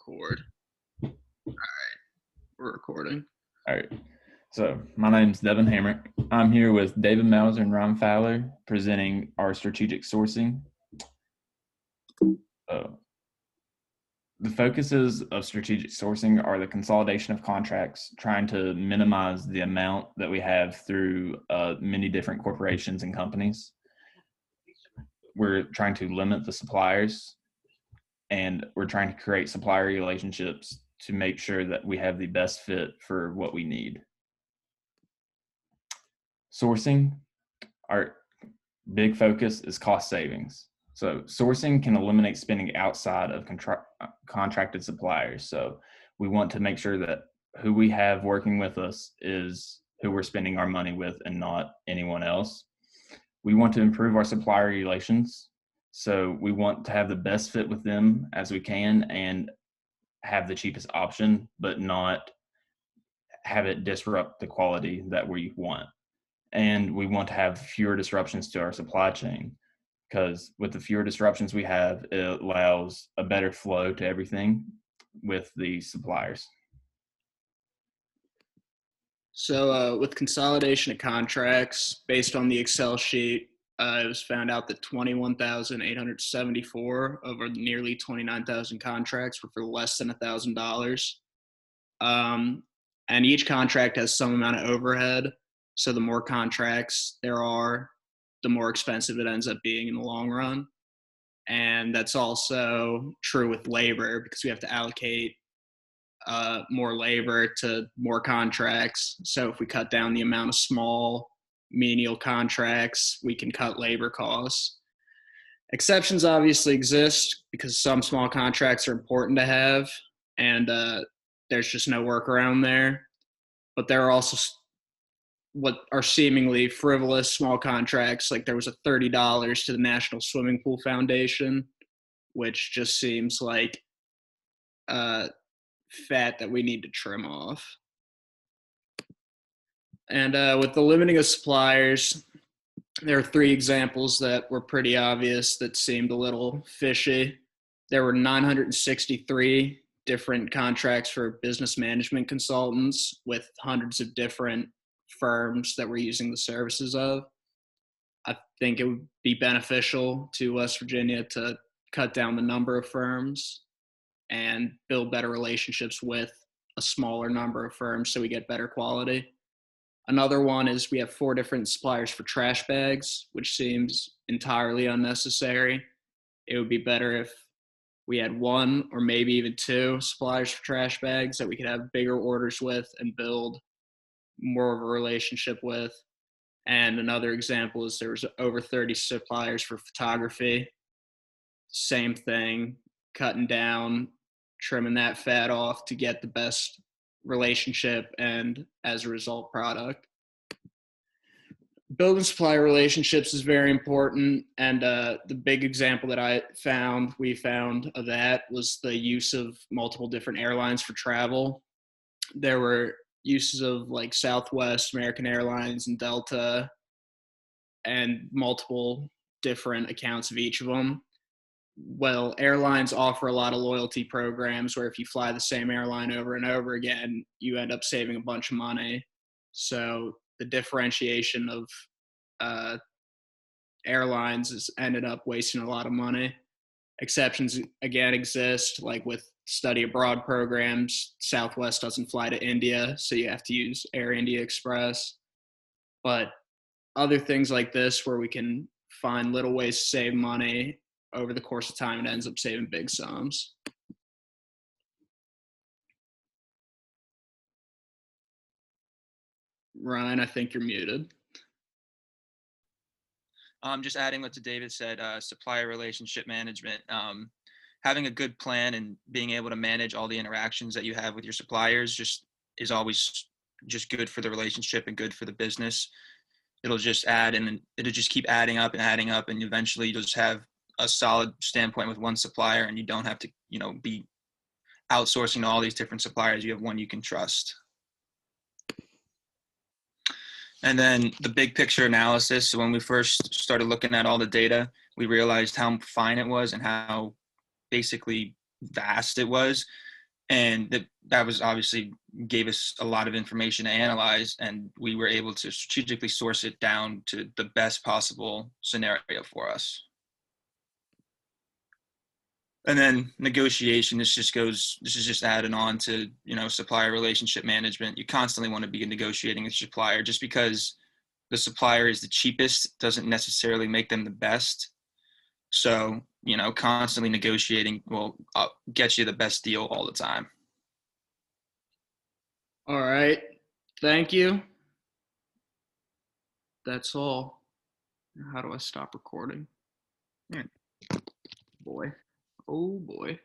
record. We're recording. All right. So my name's Devin Hamrick. I'm here with David Mauser and Ron Fowler presenting our strategic sourcing. The focuses of strategic sourcing are the consolidation of contracts, trying to minimize the amount that we have through many different corporations and companies. We're trying to limit the suppliers, and we're trying to create supplier relationships to make sure that we have the best fit for what we need. Sourcing, our big focus is cost savings. So sourcing can eliminate spending outside of contracted suppliers. So we want to make sure that who we have working with us is who we're spending our money with and not anyone else. We want to improve our supplier relations. So we want to have the best fit with them as we can and have the cheapest option, but not have it disrupt the quality that we want. And we want to have fewer disruptions to our supply chain, because with the fewer disruptions we have, it allows a better flow to everything with the suppliers. So with consolidation of contracts, based on the Excel sheet, it was found out that 21,874 over nearly 29,000 contracts were for less than $1,000. And each contract has some amount of overhead. So the more contracts there are, the more expensive it ends up being in the long run. And that's also true with labor, because we have to allocate more labor to more contracts. So if we cut down the amount of small menial contracts, we can cut labor costs. Exceptions obviously exist because some small contracts are important to have, and there's just no workaround there. But there are also what are seemingly frivolous small contracts, like there was a $30 to the National Swimming Pool Foundation, which just seems like fat that we need to trim off. And with the limiting of suppliers, there are three examples that were pretty obvious that seemed a little fishy. There were 963 different contracts for business management consultants with hundreds of different firms that we're using the services of. I think it would be beneficial to West Virginia to cut down the number of firms and build better relationships with a smaller number of firms so we get better quality. Another one is we have 4 different suppliers for trash bags, which seems entirely unnecessary. It would be better if we had 1 or maybe even 2 suppliers for trash bags that we could have bigger orders with and build more of a relationship with. And another example is there was over 30 suppliers for photography. Same thing, cutting down, trimming that fat off to get the best relationship and, as a result, product. Building supplier relationships is very important, and the big example that we found of that was the use of multiple different airlines for travel. There were uses of like Southwest, American Airlines, and Delta, and multiple different accounts of each of them. Well, airlines offer a lot of loyalty programs where if you fly the same airline over and over again, you end up saving a bunch of money. So the differentiation of airlines has ended up wasting a lot of money. Exceptions again exist, like with study abroad programs. Southwest doesn't fly to India, so you have to use Air India Express. But other things like this where we can find little ways to save money over the course of time, it ends up saving big sums. Ryan, I think you're muted. Just adding what David said, supplier relationship management. Having a good plan and being able to manage all the interactions that you have with your suppliers is always just good for the relationship and good for the business. It'll just add, and it'll just keep adding up, and eventually you'll just have a solid standpoint with one supplier, and you don't have to, be outsourcing to all these different suppliers. You have one you can trust. And then the big picture analysis. So when we first started looking at all the data, we realized how fine it was and how basically vast it was. And that was obviously gave us a lot of information to analyze, and we were able to strategically source it down to the best possible scenario for us. And then negotiation, this is just added on to, supplier relationship management. You constantly want to be negotiating with your supplier. Just because the supplier is the cheapest doesn't necessarily make them the best. So, constantly negotiating will get you the best deal all the time. All right. Thank you. That's all. How do I stop recording? Yeah. Boy. Oh boy.